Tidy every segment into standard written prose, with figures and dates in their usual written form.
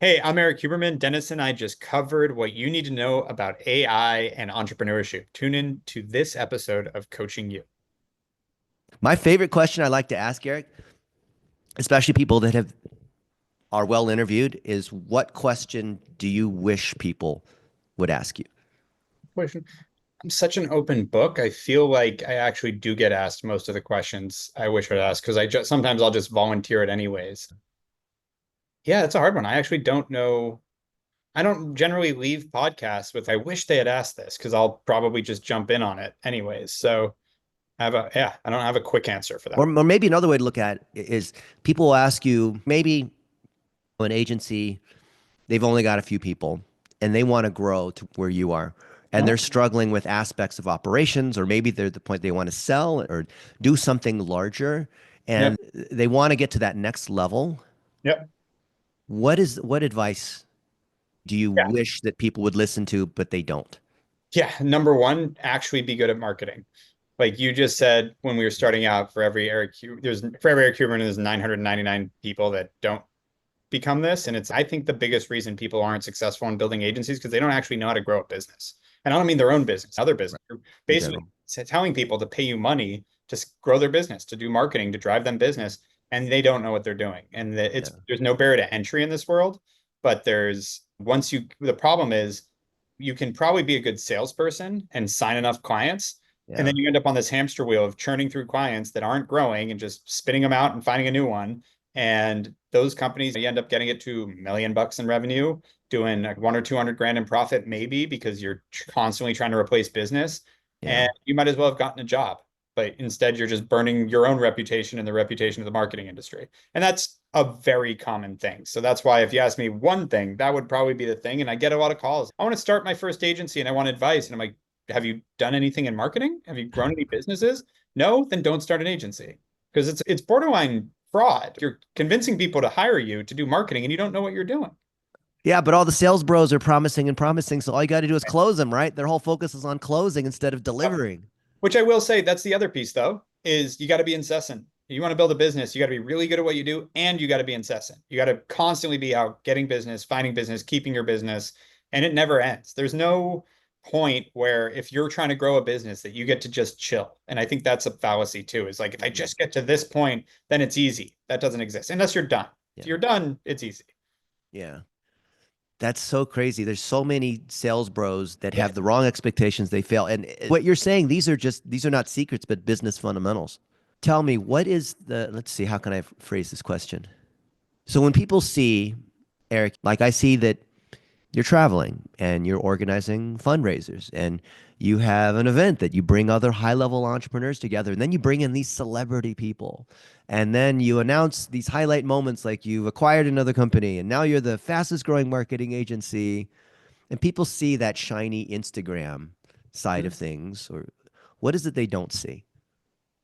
Hey, I'm Erik Huberman. Dennis and I just covered what you need to know about AI and entrepreneurship. Tune in to this episode of Coaching You. My favorite question I like to ask, Eric, especially people that have are well interviewed, is what question do you wish people would ask you? Question. I'm such an open book. I feel like I actually do get asked most of the questions I wish I'd ask because I just sometimes I'll just volunteer it anyways. Yeah, it's a hard one. I actually don't know. I don't generally leave podcasts with I wish they had asked this because I'll probably just jump in on it anyways. So I don't have a quick answer for that. Or maybe another way to look at it is people will ask you, maybe an agency, they've only got a few people and they want to grow to where you are. And Uh-huh. they're struggling with aspects of operations, or maybe they're at the point they want to sell or do something larger Yep. and they want to get to that next level. Yep. What advice do you Yeah. wish that people would listen to, but they don't? Yeah. Number one, actually be good at marketing. Like you just said when we were starting out, for every Eric Huberman, there's 999 people that don't become this. And I think the biggest reason people aren't successful in building agencies because they don't actually know how to grow a business. And I don't mean their own business, other business. You're In basically general. telling people to pay you money to grow their business, to do marketing, to drive them business, and they don't know what they're doing. And Yeah. there's no barrier to entry in this world, but the problem is you can probably be a good salesperson and sign enough clients. And Yeah. then you end up on this hamster wheel of churning through clients that aren't growing and just spitting them out and finding a new one. And those companies, you end up getting it to $1 million in revenue, doing like one or 200 grand in profit, maybe because you're constantly trying to replace business. Yeah. And you might as well have gotten a job. But instead, you're just burning your own reputation and the reputation of the marketing industry. And that's a very common thing. So that's why if you ask me one thing, that would probably be the thing. And I get a lot of calls. I want to start my first agency and I want advice. And I'm like, have you done anything in marketing? Have you grown any businesses? No, then don't start an agency because it's borderline fraud. You're convincing people to hire you to do marketing and you don't know what you're doing. Yeah, but all the sales bros are promising and promising, so all you got to do is close them, right? Their whole focus is on closing instead of Yep. delivering. Which I will say, that's the other piece though, is you got to be incessant. You want to build a business, you got to be really good at what you do, and you got to be incessant. You got to constantly be out getting business, finding business, keeping your business, and it never ends. There's no point where if you're trying to grow a business that you get to just chill. And I think that's a fallacy too, is like if I Mhm. just get to this point, then it's easy. That doesn't exist unless you're done. If Yeah. you're done, it's easy. Yeah. That's so crazy. There's so many sales bros that Yeah. have the wrong expectations. They fail. And what you're saying, these are not secrets, but business fundamentals. Tell me, let's see, how can I phrase this question? So when people see, Eric, like I see that you're traveling and you're organizing fundraisers and you have an event that you bring other high level entrepreneurs together, and then you bring in these celebrity people, and then you announce these highlight moments like you've acquired another company and now you're the fastest growing marketing agency, and people see that shiny Instagram side of things. Or what is it they don't see?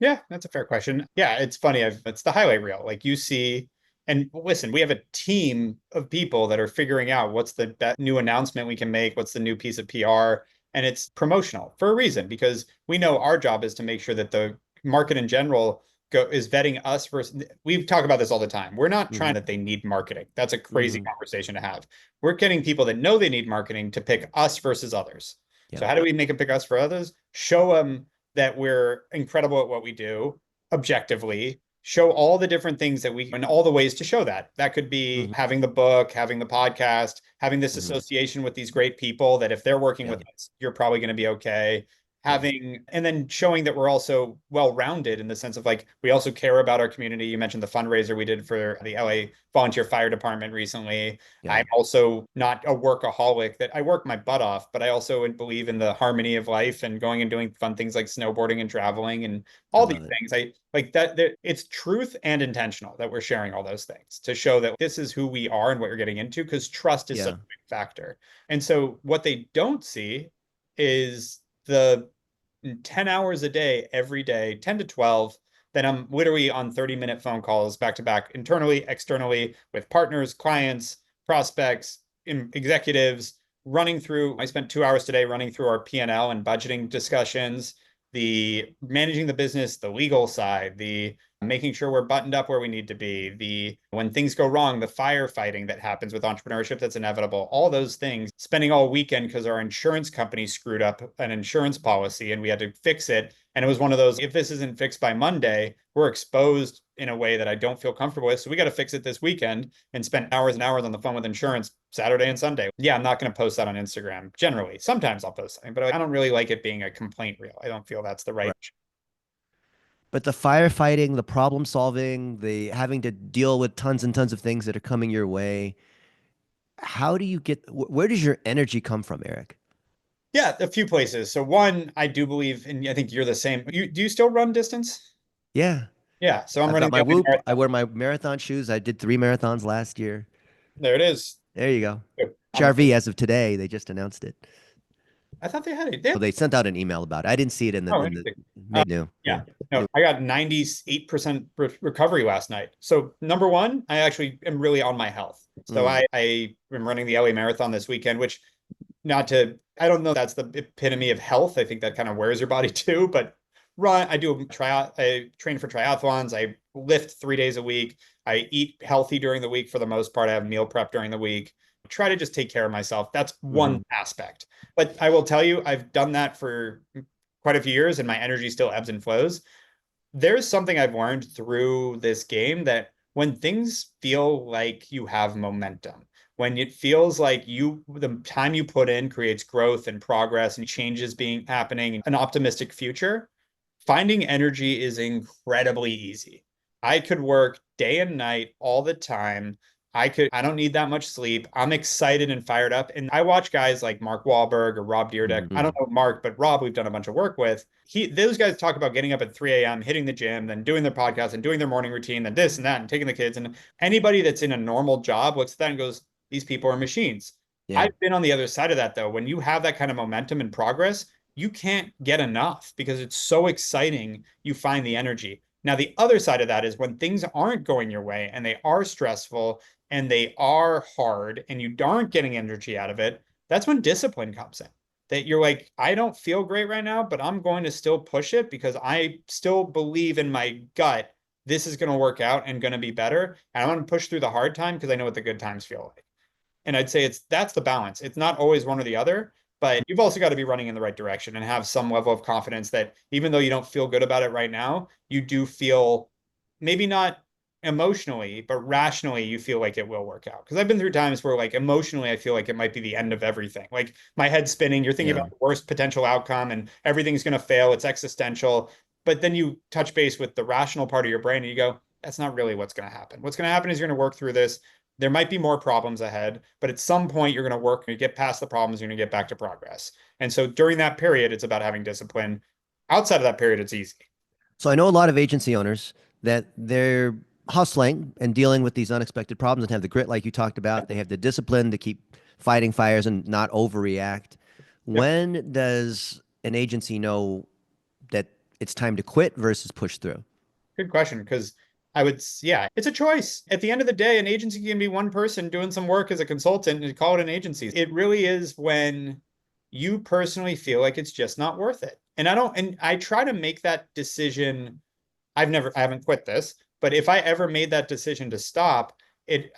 Yeah, that's a fair question. Yeah, it's funny. It's the highlight reel. Like you see, and listen, we have a team of people that are figuring out what's the new announcement we can make, what's the new piece of PR, and it's promotional for a reason because we know our job is to make sure that the market in general is vetting us versus. We talk about this all the time. We're not trying Hmm. that they need marketing. That's a crazy Hmm. conversation to have. We're getting people that know they need marketing to pick us versus others. Yeah. So how do we make them pick us for others? Show them that we're incredible at what we do objectively, show all the different things that we and all the ways to show that. That could be Hmm. having the book, having the podcast, having this Hmm. association with these great people that if they're working Yeah. with us, you're probably going to be okay. Yeah. And then showing that we're also well-rounded in the sense of like we also care about our community. You mentioned the fundraiser we did for the LA Volunteer Fire Department recently. Yeah. I'm also not a workaholic that I work my butt off, but I also believe in the harmony of life and going and doing fun things like snowboarding and traveling and I all these love it. things. I like that it's truth and intentional that we're sharing all those things to show that this is who we are and what you're getting into because trust is such Yeah. a big factor. And so what they don't see is the 10 hours a day, every day, 10 to 12, then I'm literally on 30-minute phone calls back to back, internally, externally, with partners, clients, prospects, executives, running through. I spent 2 hours today running through our P&L and budgeting discussions, the managing the business, the legal side, the making sure we're buttoned up where we need to be, the when things go wrong, the firefighting that happens with entrepreneurship that's inevitable, all those things, spending all weekend because our insurance company screwed up an insurance policy and we had to fix it. And it was one of those, if this isn't fixed by Monday, we're exposed in a way that I don't feel comfortable with. So we got to fix it this weekend and spend hours and hours on the phone with insurance Saturday and Sunday. Yeah, I'm not going to post that on Instagram generally. Sometimes I'll post something, but I don't really like it being a complaint reel. I don't feel that's the right. Right. But the firefighting, the problem solving, the having to deal with tons and tons of things that are coming your way, how do you get, where does your energy come from, Eric? Yeah, a few places. So one, I do believe, and I think you're the same. Do you still run distance? Yeah. Yeah. So I'm I've running got the my LA Whoop. I Marathon. wear my marathon shoes. I did 3 marathons last year. There it is. There you go. I'm a, HRV as of today, they just announced it. I thought they had it. Well, they sent out an email about it. I didn't see it in Oh, the interesting. made new. Yeah. Yeah. No, I got 98% recovery last night. So number one, I actually am really on my health. So Mm. I am running the LA Marathon this weekend, which not to, I don't know that's the epitome of health. I think that kind of wears your body too, but I train for triathlons. I lift 3 days a week. I eat healthy during the week for the most part. I have meal prep during the week. Try to just take care of myself. That's Hmm. one aspect. But I will tell you, I've done that for quite a few years and my energy still ebbs and flows. There's something I've learned through this game that when things feel like you have momentum, when it feels like the time you put in creates growth and progress and changes being happening, an optimistic future, finding energy is incredibly easy. I could work day and night all the time. I don't need that much sleep. I'm excited and fired up. And I watch guys like Mark Wahlberg or Rob Dyrdek. I Hmm. don't know Mark, but Rob, we've done a bunch of work with. Those guys talk about getting up at 3 a.m., hitting the gym, then doing their podcast and doing their morning routine, then this and that, and taking the kids. And anybody that's in a normal job looks at that and goes, these people are machines. Yeah. I've been on the other side of that though. When you have that kind of momentum and progress, you can't get enough because it's so exciting. You find the energy. Now, the other side of that is when things aren't going your way and they are stressful and they are hard and you aren't getting energy out of it, that's when discipline comes in. That you're like, I don't feel great right now, but I'm going to still push it because I still believe in my gut this is going to work out and going to be better. And I'm going to push through the hard time because I know what the good times feel like. And I'd say that's the balance. It's not always one or the other, but you've also got to be running in the right direction and have some level of confidence that even though you don't feel good about it right now, you do feel maybe not emotionally, but rationally, you feel like it will work out. Because I've been through times where, like, emotionally, I feel like it might be the end of everything. Like, my head's spinning, you're thinking Yeah. about the worst potential outcome and everything's going to fail. It's existential. But then you touch base with the rational part of your brain and you go, that's not really what's going to happen. What's going to happen is you're going to work through this. There might be more problems ahead, but at some point you're going to work, you get past the problems, you're going to get back to progress. And so during that period, it's about having discipline. Outside of that period, it's easy. So I know a lot of agency owners that they're hustling and dealing with these unexpected problems and have the grit, like you talked about. They have the discipline to keep fighting fires and not overreact. Yep. When does an agency know that it's time to quit versus push through? Good question. Because yeah, it's a choice. At the end of the day, an agency can be one person doing some work as a consultant and call it an agency. It really is when you personally feel like it's just not worth it. And I try to make that decision. I haven't quit this, but if I ever made that decision to stop,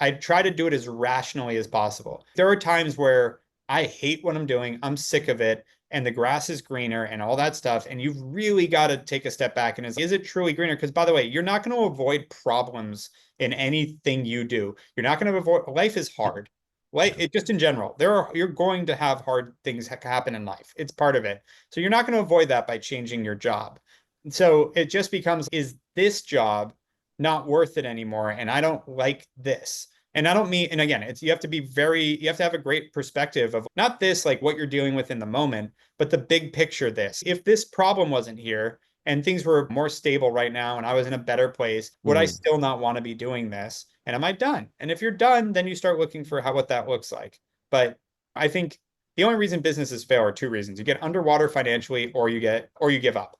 I try to do it as rationally as possible. There are times where I hate what I'm doing, I'm sick of it, and the grass is greener and all that stuff. And you've really got to take a step back and is it truly greener? Because by the way, you're not going to avoid problems in anything you do. You're not going to avoid life is hard. Like Yeah. it just in general, you're going to have hard things happen in life. It's part of it. So you're not going to avoid that by changing your job. So it just becomes, is this job not worth it anymore? And I don't like this. And I don't mean, and again, you have to you have to have a great perspective of not this, like what you're dealing with in the moment, but the big picture this. If this problem wasn't here and things were more stable right now and I was in a better place, would I Mm. still not want to be doing this? And am I done? And if you're done, then you start looking for what that looks like. But I think the only reason businesses fail are two reasons. You get underwater financially or you give up.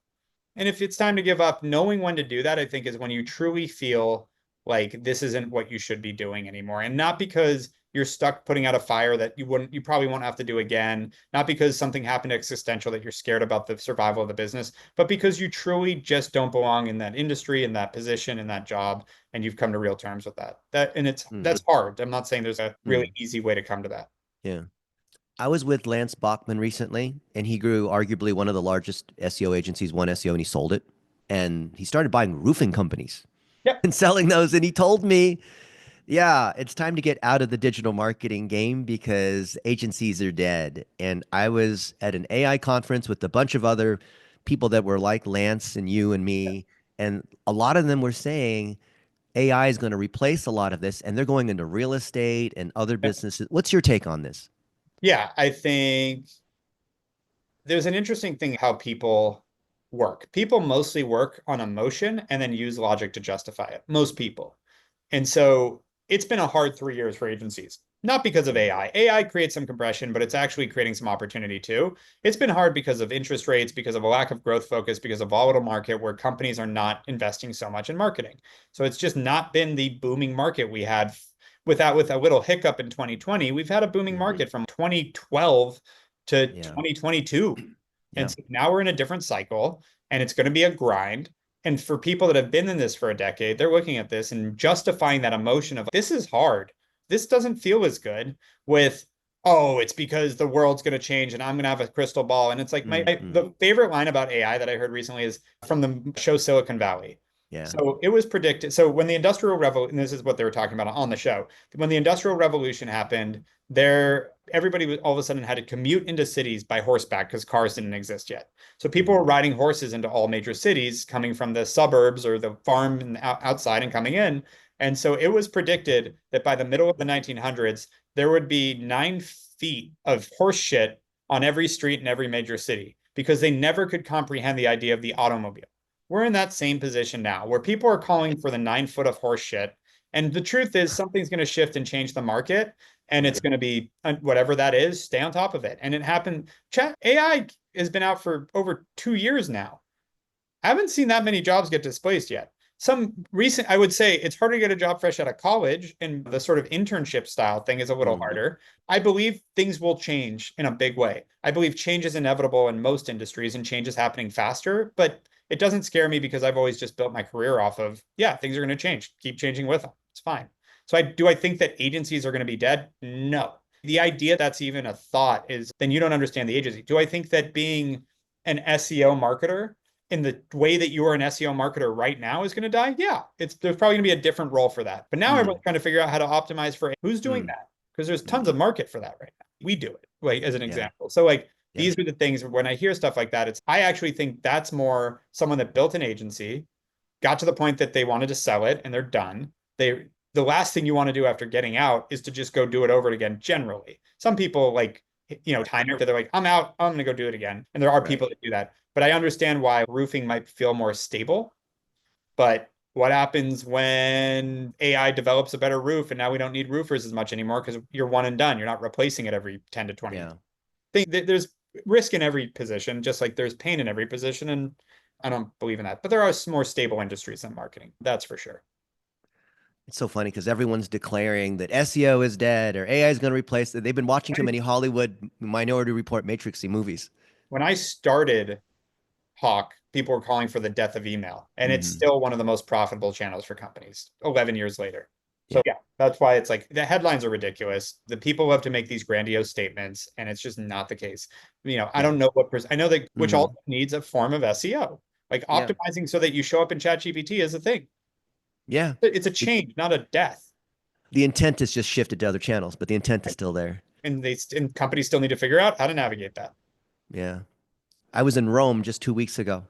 And if it's time to give up, knowing when to do that, I think is when you truly feel like this isn't what you should be doing anymore. And not because you're stuck putting out a fire that you probably won't have to do again, not because something happened existential that you're scared about the survival of the business, but because you truly just don't belong in that industry, in that position, in that job, and you've come to real terms with that. And Mm, that's hard. I'm not saying there's a really mm, easy way to come to that. yeah. I was with Lance Bachman recently, and he grew arguably one of the largest SEO agencies, one SEO, and he sold it. And he started buying roofing companies Yep. and selling those. And he told me, yeah, it's time to get out of the digital marketing game because agencies are dead. And I was at an AI conference with a bunch of other people that were like Lance and you and me. And a lot of them were saying AI is going to replace a lot of this, and they're going into real estate and other businesses. What's your take on this? Yeah, I think there's an interesting thing how people work. People mostly work on emotion and then use logic to justify it. Most people. And so it's been a hard 3 years for agencies, not because of Mm, AI. AI creates some compression, but it's actually creating some opportunity too. It's been hard because of interest rates, because of a lack of growth focus, because of volatile market where companies are not investing so much in marketing. So it's just not been the booming market we had with a little hiccup in 2020. We've had a booming mhm. market from 2012 to Yeah. 2022. And Yeah. so now we're in a different cycle and it's going to be a grind. And for people that have been in this for a decade, they're looking at this and justifying that emotion of this is hard. This doesn't feel as good with, oh, it's because the world's going to change and I'm going to have a crystal ball. And it's like Mm, mm. the favorite line about AI that I heard recently is from the show Silicon Valley. Yeah. So it was predicted. So when the Industrial Revolution, and this is what they were talking about on the show, when the Industrial Revolution happened, everybody all of a sudden had to commute into cities by horseback because cars didn't exist yet. So people were Mhm. riding horses into all major cities, coming from the suburbs or the farm and outside and coming in. And so it was predicted that by the middle of the 1900s, there would be 9 feet of horse shit on every street in every major city because they never could comprehend the idea of the automobile. We're in that same position now where people are calling for the 9 foot of horse shit. And the truth is, something's going to shift and change the market. And Yeah. it's going to be whatever that is, stay on top of it. And it happened. Chat AI has been out for over 2 years now. I haven't seen that many jobs get displaced yet. Some recent, I would say it's harder to get a job fresh out of college, and the sort of internship style thing is a little Mm, harder. I believe things will change in a big way. I believe change is inevitable in most industries and change is happening faster, but it doesn't scare me because I've always just built my career off of, yeah, things are going to change. Keep changing with them. It's fine. So I think that agencies are going to be dead? No. The idea that's even a thought is then you don't understand the agency. Do I think that being an SEO marketer in the way that you are an SEO marketer right now is going to die? Yeah, there's probably going to be a different role for that. But now mm, everyone's trying to figure out how to optimize for who's doing mm, that because there's tons mm. of market for that right now. We do it, like as an Yeah. example. So like Yeah. these are the things when I hear stuff like that, I actually think that's more someone that built an agency, got to the point that they wanted to sell it and they're done. The last thing you want to do after getting out is to just go do it over again generally. Some people like time it, they're like, I'm out, I'm gonna go do it again. And there are Right. people that do that. But I understand why roofing might feel more stable. But what happens when AI develops a better roof and now we don't need roofers as much anymore because you're one and done. You're not replacing it every 10 to 20 years. Yeah. There's risk in every position, just like there's pain in every position. And I don't believe in that. But there are some more stable industries than marketing. That's for sure. It's so funny because everyone's declaring that SEO is dead or AI is going to replace it. They've been watching too many Hollywood Minority Report Matrixy movies. When I started Hawke, people were calling for the death of email, and it's Hmm. still one of the most profitable channels for companies 11 years later. Yeah. So, yeah, that's why it's like the headlines are ridiculous. The people love to make these grandiose statements, and it's just not the case. I Yeah. don't know I know that which Hmm. also needs a form of SEO, like Yeah. optimizing so that you show up in ChatGPT is a thing. Yeah. It's a It, change, not a death. the intent is just shifted to other channels, but the intent is still there. And companies still need to figure out how to navigate that. Yeah. I was in Rome just 2 weeks ago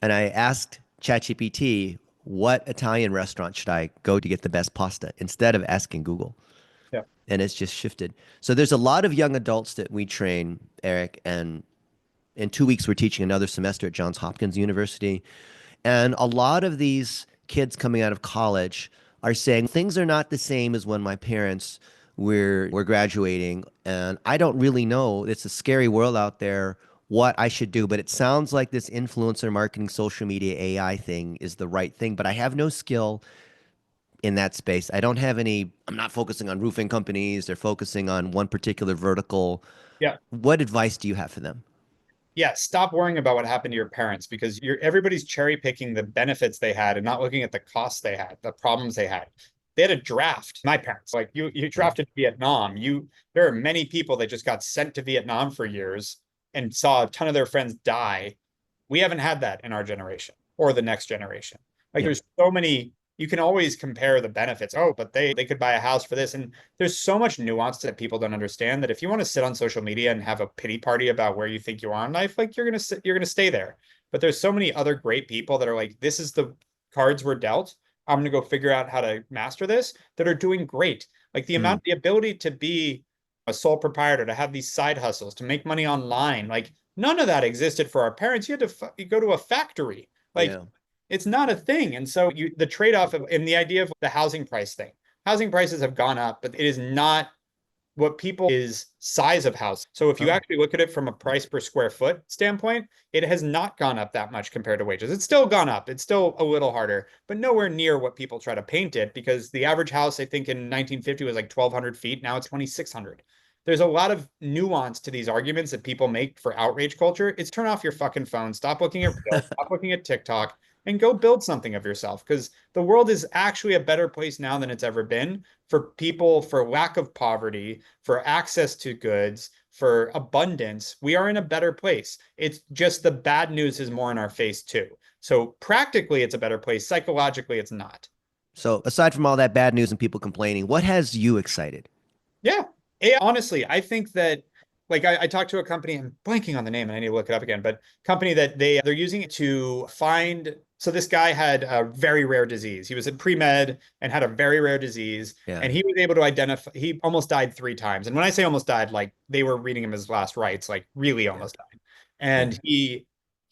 and I asked ChatGPT, what Italian restaurant should I go to get the best pasta instead of asking Google? Yeah. And it's just shifted. So there's a lot of young adults that we train, Eric, and in 2 weeks we're teaching another semester at Johns Hopkins University. And a lot of these kids coming out of college are saying things are not the same as when my parents were graduating. And I don't really know. It's a scary world out there what I should do, but it sounds like this influencer marketing social media AI thing is the right thing, but I have no skill. in that space. I don't have any, I'm not focusing on roofing companies. They're focusing on one particular vertical. Yeah. What advice do you have for them? Yeah, stop worrying about what happened to your parents because everybody's cherry picking the benefits they had and not looking at the costs they had, the problems they had. They had a draft. My parents, like you Right. drafted Vietnam. There are many people that just got sent to Vietnam for years and saw a ton of their friends die. We haven't had that in our generation or the next generation. Like Yeah. there's so many, you can always compare the benefits. Oh, but they could buy a house for this. And there's so much nuance that people don't understand that if you want to sit on social media and have a pity party about where you think you are in life, like you're gonna stay there. But there's so many other great people that are like, this is the cards we're dealt. I'm gonna go figure out how to master this that are doing great. Like Mm, the ability to be a sole proprietor, to have these side hustles, to make money online, like none of that existed for our parents. You had to you go to a factory. Like yeah. it's not a thing. And so the trade-off of and the idea of the housing price thing. Housing prices have gone up, but it is not what people is size of house. So if you Oh, actually look at it from a price per square foot standpoint, it has not gone up that much compared to wages. It's still gone up. It's still a little harder, but nowhere near what people try to paint it because the average house, I think in 1950 was like 1,200 feet. Now it's 2,600. There's a lot of nuance to these arguments that people make for outrage culture. It's turn off your fucking phone, stop looking at reels, stop looking at TikTok, and go build something of yourself because the world is actually a better place now than it's ever been for people, for lack of poverty, for access to goods, for abundance. We are in a better place. It's just the bad news is more in our face too. So practically, it's a better place. Psychologically, it's not. so aside from all that bad news and people complaining, what has you excited? Yeah. Honestly, I think that like I talked to a company, I'm blanking on the name and I need to look it up again, but company that they're using it to find. So this guy had a very rare disease. He was in pre-med and had a very rare disease. Yeah. And he was able to identify, he almost died 3 times. And when I say almost died, like they were reading him his last rites, like really Yeah. almost died. Yeah. And he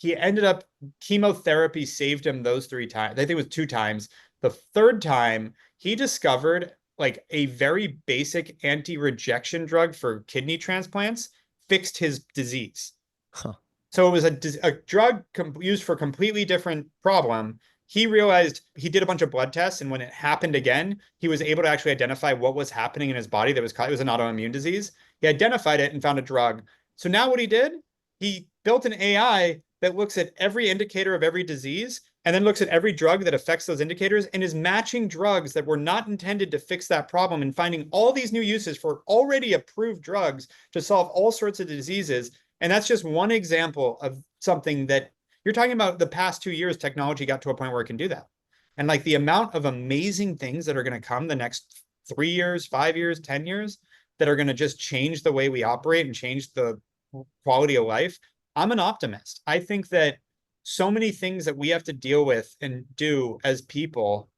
ended up chemotherapy saved him those 3 times. I think it was 2 times. The third time he discovered like a very basic anti-rejection drug for kidney transplants fixed his disease. Huh. So it was a drug used for a completely different problem. He realized he did a bunch of blood tests, and when it happened again, he was able to actually identify what was happening in his body that was it was an autoimmune disease. He identified it and found a drug. So now what he did, he built an AI that looks at every indicator of every disease and then looks at every drug that affects those indicators and is matching drugs that were not intended to fix that problem and finding all these new uses for already approved drugs to solve all sorts of diseases. And that's just one example of something that you're talking about. The past 2 years, technology got to a point where it can do that. And like the amount of amazing things that are going to come the next 3 years, 5 years, 10 years that are going to just change the way we operate and change the quality of life. I'm an optimist. I think that so many things that we have to deal with and do as people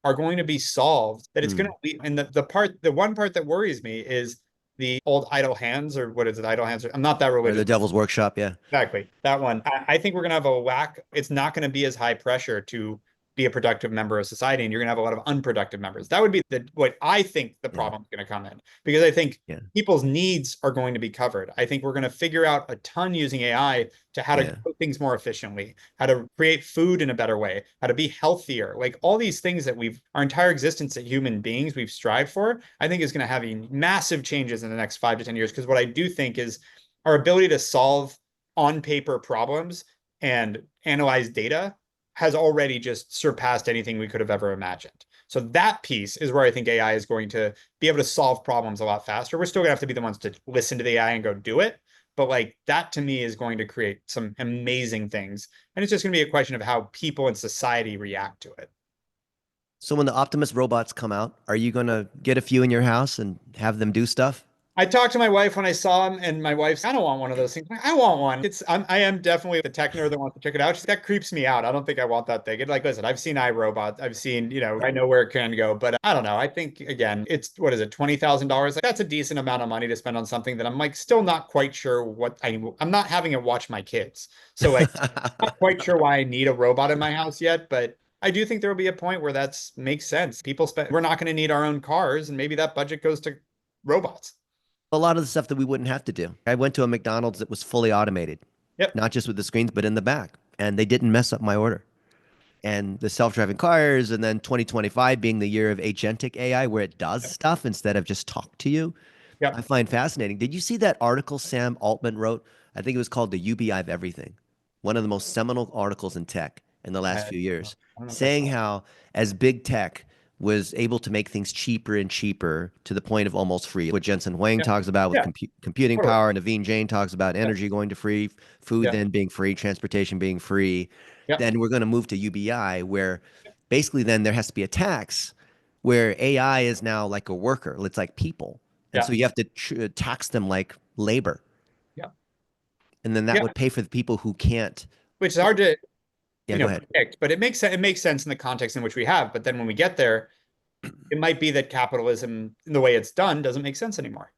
are going to be solved that it's going Mm. to be. And the one part that worries me is the old idle hands, or what is it? Idle hands. I'm not that Or religious. the Devil's Workshop. Yeah. Exactly. That one. I think we're going to have a lack. It's not going to be as high pressure to be a productive member of society, and you're going to have a lot of unproductive members. That would be what I think the Yeah. problem is going to come in because I think Yeah. people's needs are going to be covered. I think we're going to figure out a ton using AI to how to Yeah. grow things more efficiently, how to create food in a better way, how to be healthier. Like all these things that our entire existence as human beings we've strived for, I think is going to have massive changes in the next 5 to 10 years. Because what I do think is our ability to solve on paper problems and analyze data has already just surpassed anything we could have ever imagined. So that piece is where I think AI is going to be able to solve problems a lot faster. We're still going to have to be the ones to listen to the AI and go do it. But like that to me is going to create some amazing things. And it's just going to be a question of how people in society react to it. So when the Optimus robots come out, are you going to get a few in your house and have them do stuff? I talked to my wife when I saw him, and my wife's, I don't want one of those things. I want one. I am definitely the tech nerd that wants to check it out. That creeps me out. I don't think I want that thing. Like, listen, I've seen iRobot. I've seen, I know where it can go, but I don't know. I think again, it's what is it, $20,000? Like, that's a decent amount of money to spend on something that I'm like still not quite sure I'm not having it watch my kids. So like, not quite sure why I need a robot in my house yet, but I do think there will be a point where that's makes sense. We're not going to need our own cars, and maybe that budget goes to robots. A lot of the stuff that we wouldn't have to do. I went to a McDonald's that was fully automated, Yep. not just with the screens, but in the back, and they didn't mess up my order. and the self-driving cars, and then 2025 being the year of agentic AI, where it does Yep. stuff instead of just talk to you. I Yep. find fascinating. Did you see that article Sam Altman wrote? I think it was called The UBI of Everything, one of the most seminal articles in tech in the last I few years, don't know if I saying saw it. how as big tech was able to make things cheaper and cheaper to the point of almost free. What Jensen Huang Yeah. talks about with Yeah. computing Totally. power, and Naveen Jain talks about Yeah. energy going to free, food Yeah. then being free, transportation being free. Yeah. Then we're going to move to UBI, where basically then there has to be a tax where AI is now like a worker. It's like people. And so Yeah. you have to tax them like labor. Yeah. And then that Yeah. would pay for the people who can't. Which is hard to, Yeah, go ahead. predict, but it makes sense in the context in which we have. But then when we get there, it might be that capitalism, the way it's done, doesn't make sense anymore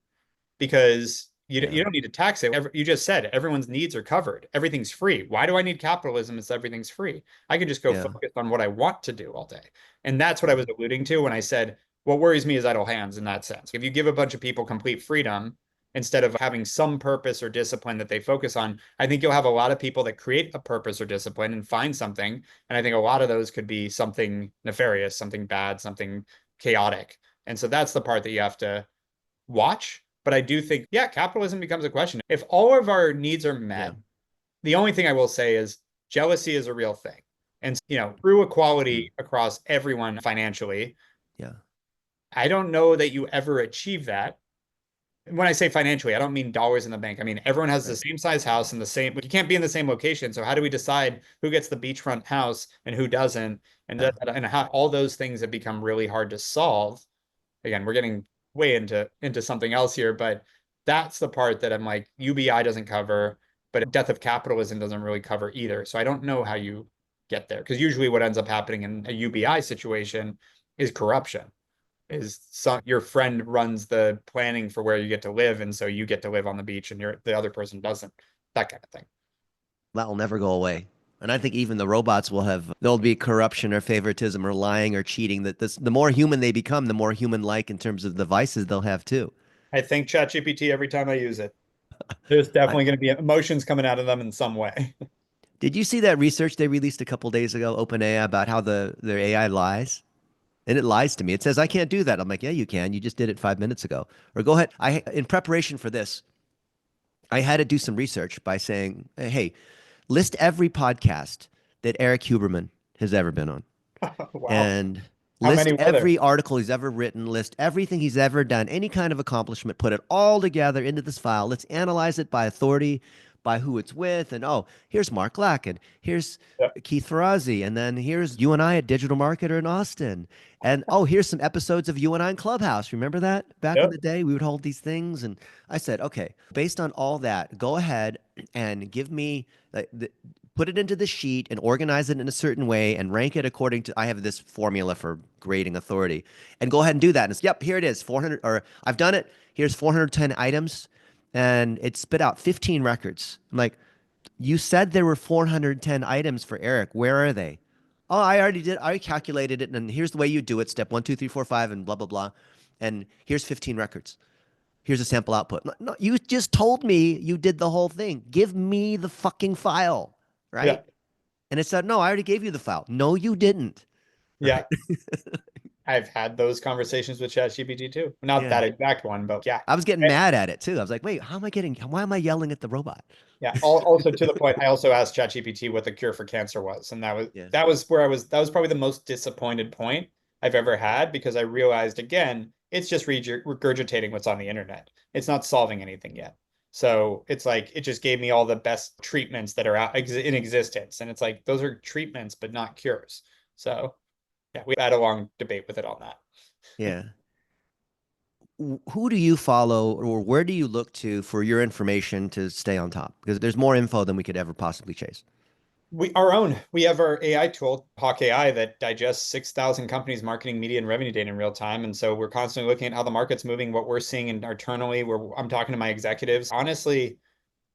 because Yeah. you don't need to tax it. You just said everyone's needs are covered. Everything's free. Why do I need capitalism if everything's free? I can just go Yeah. focus on what I want to do all day. And that's what I Yeah. was alluding to when I said what worries me is idle hands in that sense. If you give a bunch of people complete freedom instead of having some purpose or discipline that they focus on, I think you'll have a lot of people that create a purpose or discipline and find something. And I think a lot of those could be something nefarious, something bad, something chaotic. And so that's the part that you have to watch. But I do think, yeah, capitalism becomes a question. If all of our needs are Yeah. met, the only thing I will say is jealousy is a real thing. And, through Mm. equality across everyone financially, Yeah. I don't know that you ever achieve that. When I say financially, I don't mean dollars in the bank. I mean, everyone has the Right. same size house and the same, you can't be in the same location. So how do we decide who gets the beachfront house and who doesn't? Yeah. And how all those things have become really hard to solve. Again, we're getting way into something else here, but that's the part that I'm like, UBI doesn't cover, but death of capitalism doesn't really cover either. So I don't know how you get there because usually what ends up happening in a UBI situation is corruption. Your friend runs the planning for where you get to live, and so you get to live on the beach, and the other person doesn't. That kind of thing. That will never go away. And I think even the robots will have, there'll be corruption or favoritism or lying or cheating. That the more human they become, the more human-like in terms of the vices they'll have too. I think ChatGPT every time I use it. There's I, definitely going to be emotions coming out of them in some way. did you see that research they released a couple days ago, OpenAI, about how their AI lies? And it lies to me. It says I can't do that. I'm like, yeah, you can. You just did it 5 minutes ago. Or go ahead. In preparation for this, I had to do some research by saying, hey, list every podcast that Erik Huberman has ever been on, Wow. and How list many were there? every article he's ever written, list everything he's ever done, any kind of accomplishment, put it all together into this file. Let's analyze it by authority, by who it's with. And oh, here's Mark Lacken, here's Yeah. Keith Ferrazzi, and then here's you and I at Digital Marketer in Austin. And oh, here's some episodes of you and I in Clubhouse. Remember that back in Yeah. the day? We would hold these things. And I said, okay, based on all that, go ahead and give me put it into the sheet and organize it in a certain way and rank it according to, I have this formula for grading authority, and go ahead and do that. And it's, yep, here it is, 400, or I've done it. Here's 410 items, and it spit out 15 records. I'm like, you said there were 410 items for Erik. Where are they? Oh, I already did. I calculated it, and here's the way you do it. Step one, two, three, four, five, and blah, blah, blah. And here's 15 records. Here's a sample output. No, no, you just told me you did the whole thing. Give me the fucking file, Yeah. right? And it said, no, I already gave you the file. No, you didn't. Yeah. Right. I've had those conversations with ChatGPT too. Not Yeah. that exact one, but yeah. I was getting Eh, mad at it too. I was like, wait, why am I yelling at the robot? Yeah. Also to the point, I also asked ChatGPT what the cure for cancer was. And Yeah. that was probably the most disappointed point I've ever had because I realized again, it's just regurgitating what's on the internet. It's not solving anything yet. So it's like it just gave me all the best treatments that are in existence. And it's like those are treatments, but not cures. So yeah, we had a long debate with it on that. Yeah. Who do you follow or where do you look to for your information to stay on top? Because there's more info than we could ever possibly chase. We have our AI tool, Hawk AI, that digests 6,000 companies' marketing, media, and revenue data in real time. And so we're constantly looking at how the market's moving, what we're seeing internally, where I'm talking to my executives. Honestly,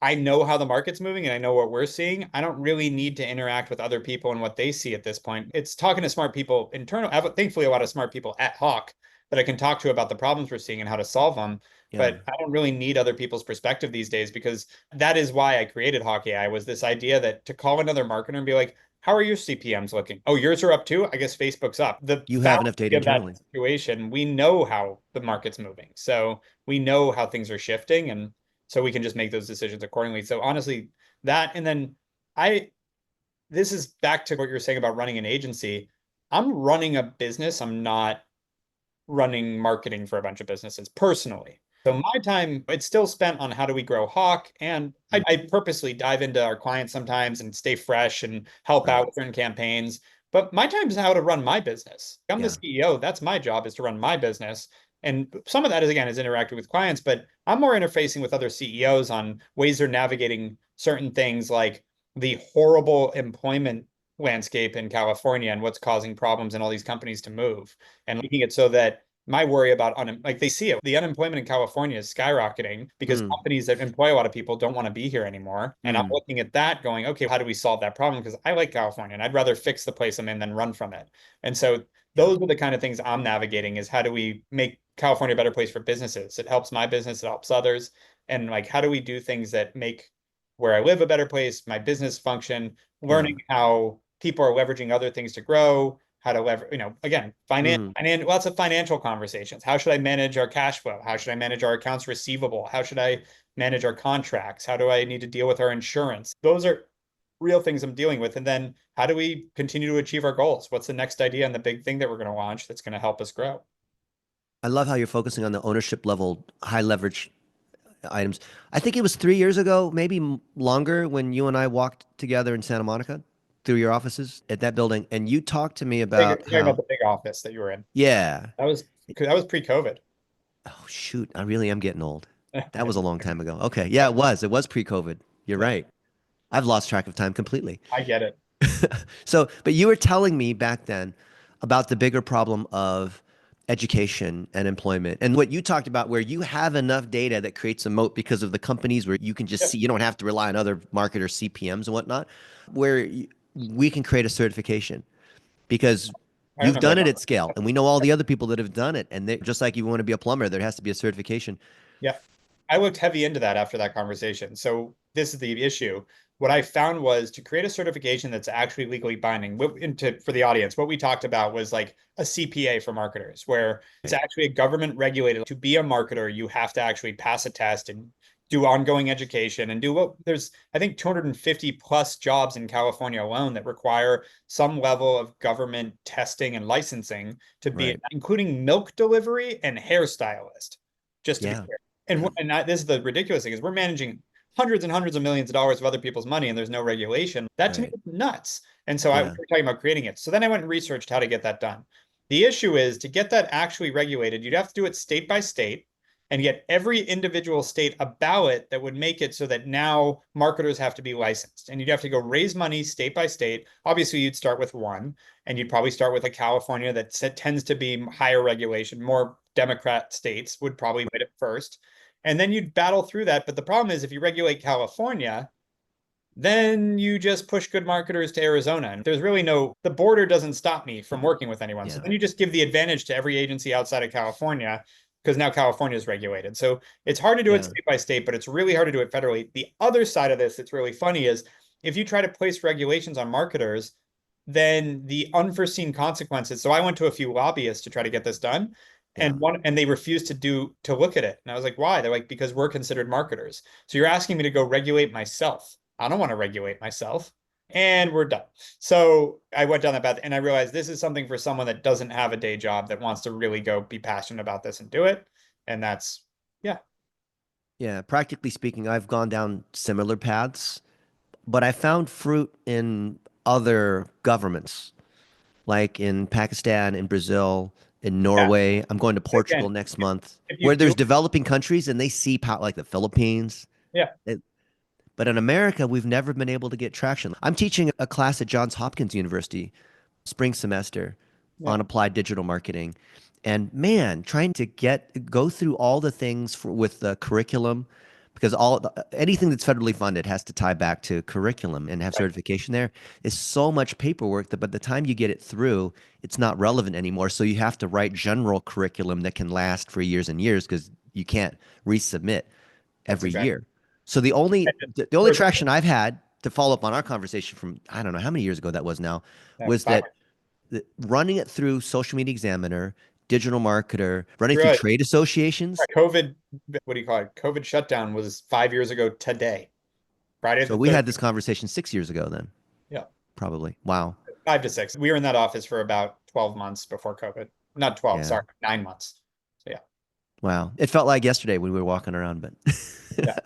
I know how the market's moving and I know what we're seeing. I don't really need to interact with other people and what they see at this point. It's talking to smart people internal. I have thankfully a lot of smart people at Hawk that I can talk to about the problems we're seeing and how to solve them. Yeah. But I don't really need other people's perspective these days because that is why I created Hawk AI was this idea that to call another marketer and be like, how are your CPMs looking? Oh, yours are up too? I guess Facebook's up. The You have enough fallacy data of that internally. situation, we know how the market's moving. So we know how things are shifting. And so we can just make those decisions accordingly. So honestly, that, and then I, this is back to what you were saying about running an agency. I'm running a business. I'm not running marketing for a bunch of businesses personally. So my time, it's still spent on how do we grow Hawke. And Mm, I purposely dive into our clients sometimes and stay fresh and help right. out with certain campaigns. But my time is how to run my business. I'm the Yeah. CEO. That's my job is to run my business. And some of that is, again, is interacting with clients, but I'm more interfacing with other CEOs on ways they're navigating certain things like the horrible employment landscape in California and what's causing problems in all these companies to move and making it so that my worry about like they see it. The unemployment in California is skyrocketing because Mm, companies that employ a lot of people don't want to be here anymore. And I'm mm, looking at that going, okay, how do we solve that problem? Because I like California and I'd rather fix the place I'm in than run from it. And so yeah. those are the kind of things I'm navigating is how do we make California a better place for businesses? It helps my business, it helps others. And like, how do we do things that make where I live a better place, my business function, Yeah. learning how people are leveraging other things to grow, how to leverage, again, Mm, lots of financial conversations. How should I manage our cash flow? How should I manage our accounts receivable? How should I manage our contracts? How do I need to deal with our insurance? Those are real things I'm dealing with. And then how do we continue to achieve our goals? What's the next idea and the big thing that we're going to launch that's going to help us grow? I love how you're focusing on the ownership level, high leverage items. I think it was 3 years ago, maybe longer, when you and I walked together in Santa Monica through your offices at that building, and you talked to me You're about talking about how, the big office that you were in. yeah. That was pre-COVID. Oh, shoot. I really am getting old. That was a And long time ago. Okay. Yeah, it was. It was pre-COVID. You're yeah, right. I've lost track of time completely. I get it. So, but you were telling me back then about the bigger problem of education and employment and what you talked about where you have enough data that creates a moat because of the companies where you can just Yep. see, you don't have to rely on other marketers, CPMs and whatnot, where we can create a certification because I you've remember done that it at conversation. scale. And we know all the other people that have done it. And they, just like you want to be a plumber, there has to be a certification. Yeah. I looked heavy into that after that conversation. So this is the issue. What I found was to create a certification that's actually legally binding. For the audience, what we talked about was like a CPA for marketers, where it's Right. actually a government regulated. To be a marketer, you have to actually pass a test and do ongoing education and do what there's, I think, 250 plus jobs in California alone that require some level of government testing and licensing to be, Right. including milk delivery and hairstylist, just to be Yeah. clear. And Yeah. this is the ridiculous thing is we're managing hundreds and hundreds of millions of dollars of other people's money and there's no regulation. That to me Right. is nuts. And so we Yeah. were talking about creating it. So then I went and researched how to get that done. The issue is to get that actually regulated, you'd have to do it state by state and get every individual state a ballot that would make it so that now marketers have to be licensed. And you'd have to go raise money state by state. Obviously, you'd start with one, and you'd probably start with a California that tends to be higher regulation, more Democrat states would probably win it first. And then you'd battle through that. But the problem is, if you regulate California, then you just push good marketers to Arizona. And there's really the border doesn't stop me from working with anyone. So Yeah. then you just give the advantage to every agency outside of California because now California is regulated. So it's hard to do it Yeah. state by state, but it's really hard to do it federally. The other side of this that's really funny is if you try to place regulations on marketers, then the unforeseen consequences. So I went to a few lobbyists to try to get this done. Yeah. And they refused to look at it. And I was like, why? They're like, because we're considered marketers. So you're asking me to go regulate myself. I don't want to regulate myself. And we're done. So I went down that path and I realized this is something for someone that doesn't have a day job that wants to really go be passionate about this and do it. And that's, yeah, Yeah. Practically speaking, I've gone down similar paths, but I found fruit in other governments, like in Pakistan, in Brazil, in yeah. Norway. I'm going to Portugal Again, next month, if you where do, there's developing countries and they see power, like the Philippines. yeah, It- but in America, we've never been able to get traction. I'm teaching a class at Johns Hopkins University, spring semester, yeah, on applied digital marketing. And man, trying to go through all the things with the curriculum, because anything that's federally funded has to tie back to curriculum and have right, certification there, is so much paperwork that by the time you get it through, it's not relevant anymore. So you have to write general curriculum that can last for years and years because you can't resubmit that's every exactly. year. So the only And the only for traction I've had to follow up on our conversation from, I don't know how many years ago that was now, Yeah, was five. that running it through Social Media Examiner, Digital Marketer, running through Really, trade associations. COVID, what do you call it? COVID shutdown was 5 years ago today, Friday So the we had 13th. this conversation 6 years ago then, Yeah, probably. Wow. 5 to 6. We were in that office for about 12 months before COVID. Not 12, Yeah. sorry, 9 months. So yeah, Wow. It felt like yesterday when we were walking around, but yeah,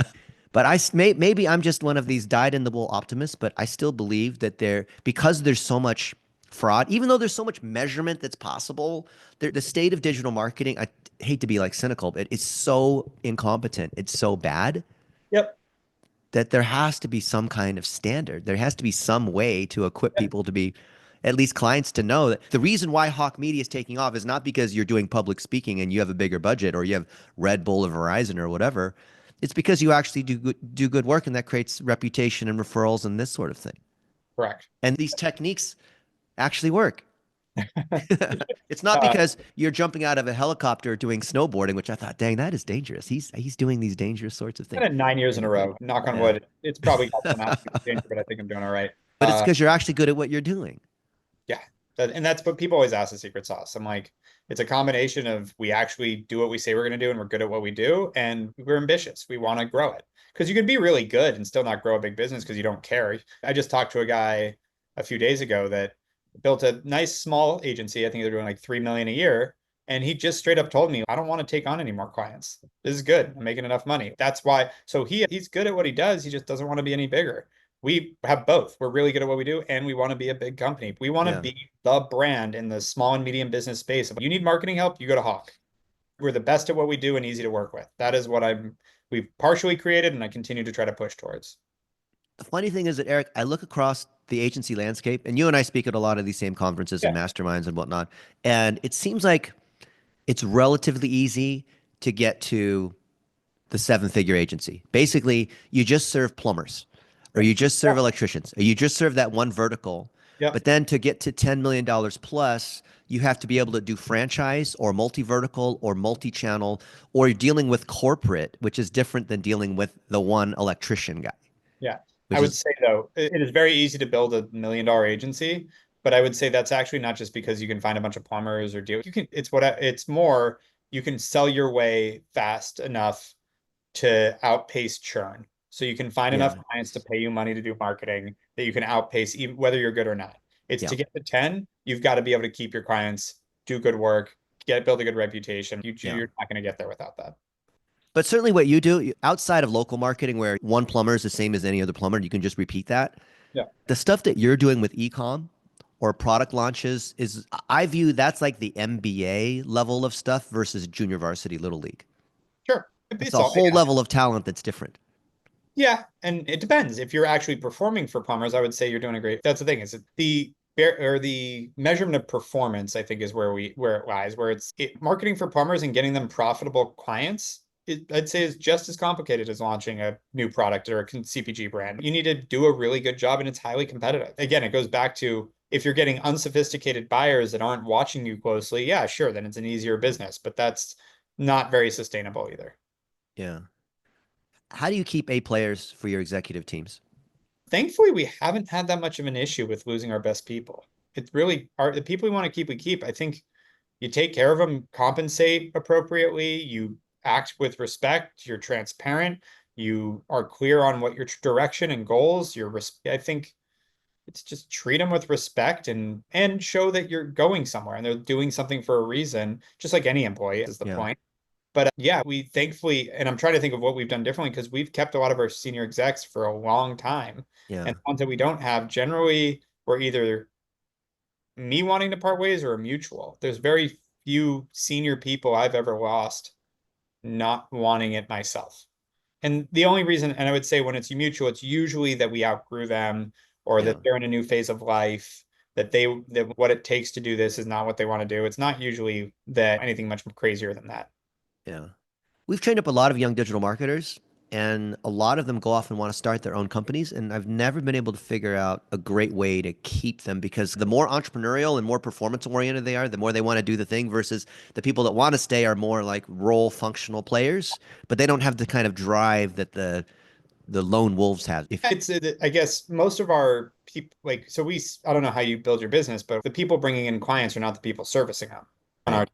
but maybe I'm just one of these dyed in the wool optimists, but I still believe that because there's so much fraud, even though there's so much measurement that's possible, the state of digital marketing, I hate to be like cynical, but it's so incompetent, it's so bad yep, that there has to be some kind of standard. There has to be some way to equip yep, people to be, at least clients, to know that the reason why Hawke Media is taking off is not because you're doing public speaking and you have a bigger budget or you have Red Bull or Verizon or whatever. It's because you actually do good work, and that creates reputation and referrals and this sort of thing. correct. And these techniques actually work. It's not Uh, because you're jumping out of a helicopter doing snowboarding, which I thought, dang, that is dangerous. He's doing these dangerous sorts of things. Kind of 9 years in a And row. Knock on yeah. wood. It's probably got some aspect of danger, but I think I'm doing all right. But it's because you're actually good at what you're doing. Yeah. And that's what people always ask the secret sauce. I'm like, it's a combination of we actually do what we say we're going to do and we're good at what we do and we're ambitious. We want to grow it. Because you can be really good and still not grow a big business because you don't care. I just talked to a guy a few days ago that built a nice small agency. I think they're doing like 3 million a year. And he just straight up told me, I don't want to take on any more clients. This is good. I'm making enough money. That's why. So he's good at what he does. He just doesn't want to be any bigger. We have both. We're really good at what we do, and we want to be a big company. We want to Yeah. be the brand in the small and medium business space. If you need marketing help, you go to Hawke. We're the best at what we do and easy to work with. That is what we've partially created, and I continue to try to push towards. The funny thing is that, Eric, I look across the agency landscape, and you and I speak at a lot of these same conferences and Yeah, masterminds and whatnot. And it seems like it's relatively easy to get to the seven-figure agency. Basically, you just serve plumbers, or you just yeah, serve electricians, or you just serve that one vertical. yeah, But then to get to $10 million plus, you have to be able to do franchise or multi-vertical or multi-channel, or you're dealing with corporate, which is different than dealing with the one electrician guy, yeah. I which would is, say though, it is very easy to build $1 million agency, but I would say that's actually not just because you can find a bunch of plumbers or deal. You can. It's more you can sell your way fast enough to outpace churn. So you can find enough yeah, clients to pay you money to do marketing that you can outpace even whether you're good or not. It's yeah, to get to 10, you've got to be able to keep your clients, do good work, build a good reputation. yeah. You're not going to get there without that. But certainly what you do outside of local marketing, where one plumber is the same as any other plumber, you can just repeat that. Yeah, The stuff that you're doing with ecom or product launches is, I view that's like the MBA level of stuff versus junior varsity little league. sure. That's It's a all, whole level of talent that's different. yeah, and it depends. If you're actually performing for plumbers, I would say you're doing a great. That's the thing, is the measurement of performance, I think, is where it lies, where marketing for plumbers and getting them profitable clients. I'd say is just as complicated as launching a new product or a CPG brand. You need to do a really good job, and it's highly competitive. Again, it goes back to if you're getting unsophisticated buyers that aren't watching you closely, yeah, sure, then it's an easier business, but that's not very sustainable either. Yeah. How do you keep A players for your executive teams? Thankfully, we haven't had that much of an issue with losing our best people. It's really the people we want to keep, we keep. I think you take care of them, compensate appropriately, you act with respect, you're transparent, you are clear on what your direction and goals, I think it's just treat them with respect and show that you're going somewhere and they're doing something for a reason, just like any employee is the Yeah. point. But yeah, we thankfully, and I'm trying to think of what we've done differently because we've kept a lot of our senior execs for a long time. Yeah. And the ones that we don't have, generally, we're either me wanting to part ways or a mutual. There's very few senior people I've ever lost not wanting it myself. And the only reason, and I would say when it's mutual, it's usually that we outgrew them or that Yeah. they're in a new phase of life, that what it takes to do this is not what they want to do. It's not usually that anything much crazier than that. Yeah. We've trained up a lot of young digital marketers, and a lot of them go off and want to start their own companies. And I've never been able to figure out a great way to keep them, because the more entrepreneurial and more performance oriented they are, the more they want to do the thing, versus the people that want to stay are more like role functional players, but they don't have the kind of drive that the the lone wolves have. If It's, I guess most of our people, like, so I don't know how you build your business, but the people bringing in clients are not the people servicing them on right, our.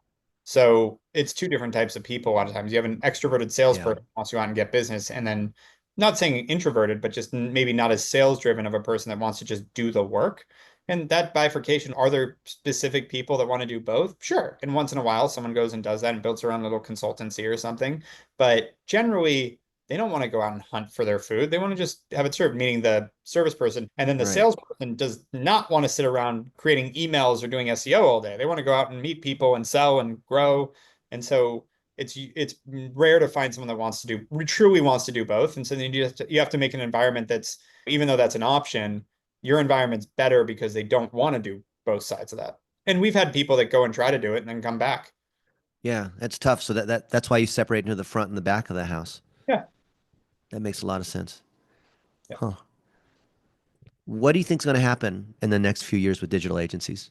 So it's two different types of people. A lot of times you have an extroverted yeah, salesperson who wants to go out and get business, and then not saying introverted, but just maybe not as sales driven of a person that wants to just do the work. And that bifurcation, are there specific people that want to do both? Sure. And once in a while, someone goes and does that and builds their own little consultancy or something. But generally, they don't want to go out and hunt for their food. They want to just have it served, meaning the service person. And then the right, salesperson does not want to sit around creating emails or doing SEO all day. They want to go out and meet people and sell and grow. And so it's rare to find someone that wants to do truly wants to do both. And so then you have to make an environment that's, even though that's an option, your environment's better because they don't want to do both sides of that. And we've had people that go and try to do it and then come back. yeah, that's tough. So that's why you separate into the front and the back of the house. Yeah. That makes a lot of sense. Yeah. Huh. What do you think is going to happen in the next few years with digital agencies?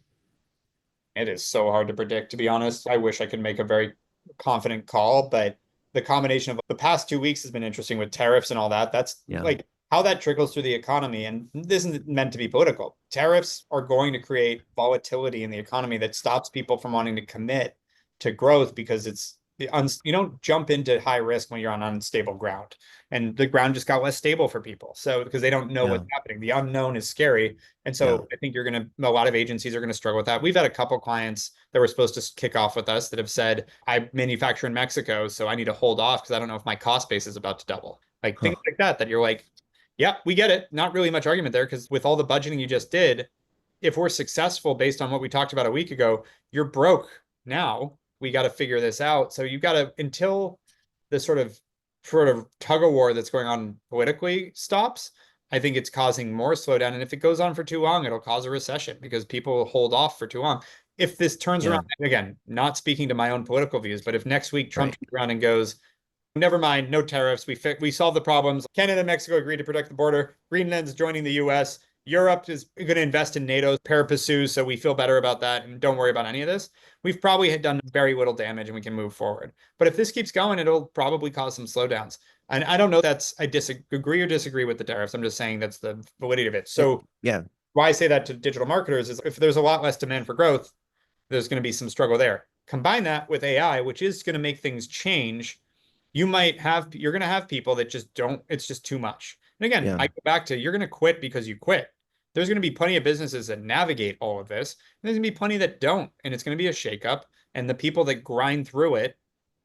It is so hard to predict, to be honest. I wish I could make a very confident call, but the combination of the past 2 weeks has been interesting with tariffs and all that. That's Yeah. like how that trickles through the economy. And this isn't meant to be political. Tariffs are going to create volatility in the economy that stops people from wanting to commit to growth because you don't jump into high risk when you're on unstable ground. And the ground just got less stable for people. So because they don't know Yeah. what's happening, the unknown is scary. And Yeah. so I think a lot of agencies are going to struggle with that. We've had a couple clients that were supposed to kick off with us that have said, I manufacture in Mexico, so I need to hold off because I don't know if my cost base is about to double. Like Huh. things like that, that you're like, yeah, we get it. Not really much argument there because with all the budgeting you just did, if we're successful based on what we talked about a week ago, you're broke now. We got to figure this out. So you got to, until the sort of tug of war that's going on politically stops, I think it's causing more slowdown. And if it goes on for too long, it'll cause a recession because people will hold off for too long. If this turns around, Yeah. again, not speaking to my own political views, but if next week Trump Right. turns around and goes, never mind, no tariffs. We solved the problems. Canada and Mexico agreed to protect the border. Greenland's joining the U.S. Europe is going to invest in NATO's pari passu, so we feel better about that and don't worry about any of this. We've probably done very little damage and we can move forward. But if this keeps going, it'll probably cause some slowdowns. And I don't know I disagree or disagree with the tariffs. I'm just saying that's the validity of it. So Yeah. why I say that to digital marketers is if there's a lot less demand for growth, there's going to be some struggle there. Combine that with AI, which is going to make things change. You're going to have people that just don't, it's just too much. And again, Yeah. I go back to you're going to quit because you quit. There's going to be plenty of businesses that navigate all of this. And there's going to be plenty that don't. And it's going to be a shakeup. And the people that grind through it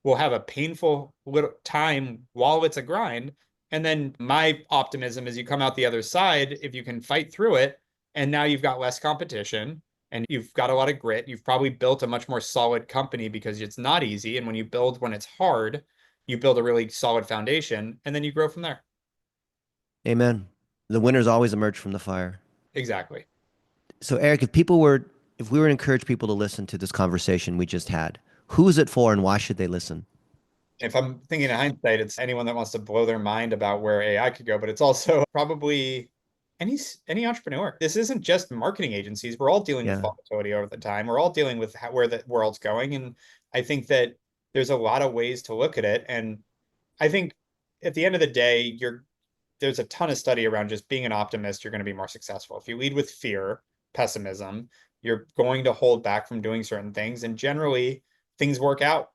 will have a painful little time while it's a grind. And then my optimism is you come out the other side if you can fight through it. And now you've got less competition and you've got a lot of grit. You've probably built a much more solid company because it's not easy. And when it's hard, you build a really solid foundation and then you grow from there. Amen. The winners always emerge from the fire. Exactly. So, Eric, if we were to encourage people to listen to this conversation we just had, who is it for and why should they listen? If I'm thinking in hindsight, it's anyone that wants to blow their mind about where AI could go, but it's also probably any entrepreneur. This isn't just marketing agencies. We're all dealing with Yeah. volatility over the time. We're all dealing with where the world's going, and I think that there's a lot of ways to look at it. And I think at the end of the day, there's a ton of study around just being an optimist. You're going to be more successful. If you lead with fear, pessimism, you're going to hold back from doing certain things, and generally things work out,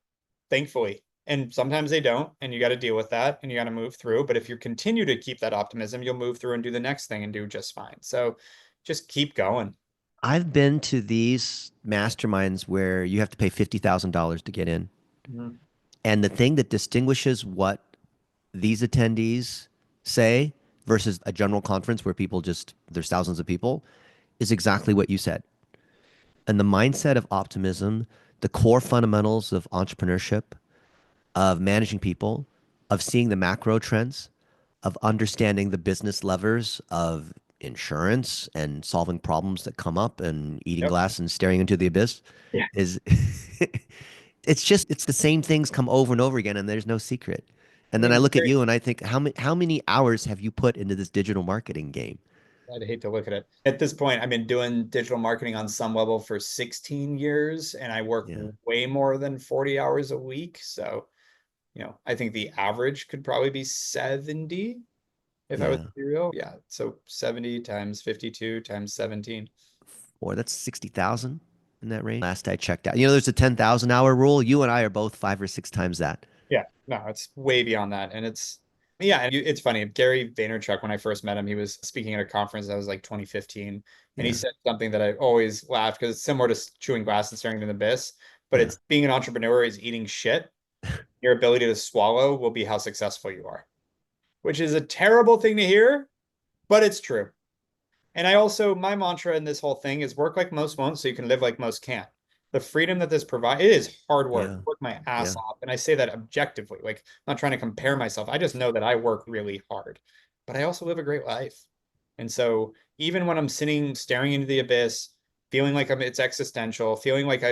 thankfully. And sometimes they don't, and you got to deal with that and you got to move through. But if you continue to keep that optimism, you'll move through and do the next thing and do just fine. So just keep going. I've been to these masterminds where you have to pay $50,000 to get in. Mhm. And the thing that distinguishes what these attendees say versus a general conference where there's thousands of people is exactly what you said. And the mindset of optimism, the core fundamentals of entrepreneurship, of managing people, of seeing the macro trends, of understanding the business levers of insurance and solving problems that come up and eating Yep. glass and staring into the abyss Yeah. is it's the same things come over and over again and there's no secret. And I then mean, I it's look at very, you and I think how many hours have you put into this digital marketing game? I'd hate to look at it. At this point, I've been doing digital marketing on some level for 16 years, and I work Yeah. way more than 40 hours a week. So, I think the average could probably be 70. if I was Yeah. to be real. Yeah. So 70 times 52 times 17. Or that's 60,000 in that range. Last I checked out. There's a 10,000 hour rule. You and I are both 5 or 6 times that. Yeah, no, it's way beyond that. And yeah, and it's funny. Gary Vaynerchuk, when I first met him, he was speaking at a conference that was like 2015. And he Yeah. said something that I always laughed because it's similar to chewing glass and staring into the abyss, but Yeah. it's being an entrepreneur is eating shit. Your ability to swallow will be how successful you are, which is a terrible thing to hear, but it's true. And I also, my mantra in this whole thing is work like most won't so you can live like most can't. The freedom that this provides, it is hard work. Yeah. I work my ass Yeah. off. And I say that objectively, like I'm not trying to compare myself. I just know that I work really hard, but I also live a great life. And so even when I'm sitting staring into the abyss, feeling like it's existential, feeling like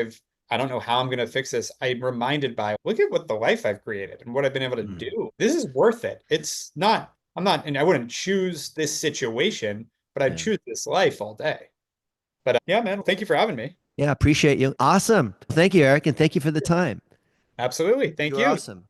I don't know how I'm going to fix this, I'm reminded by look at what the life I've created and what I've been able to Mm. do. This is worth it. It's not, I'm not, and I wouldn't choose this situation, but I'd Yeah. choose this life all day. But yeah, man, thank you for having me. Yeah. Appreciate you. Awesome. Thank you, Eric. And thank you for the time. Absolutely. Thank You are you. awesome.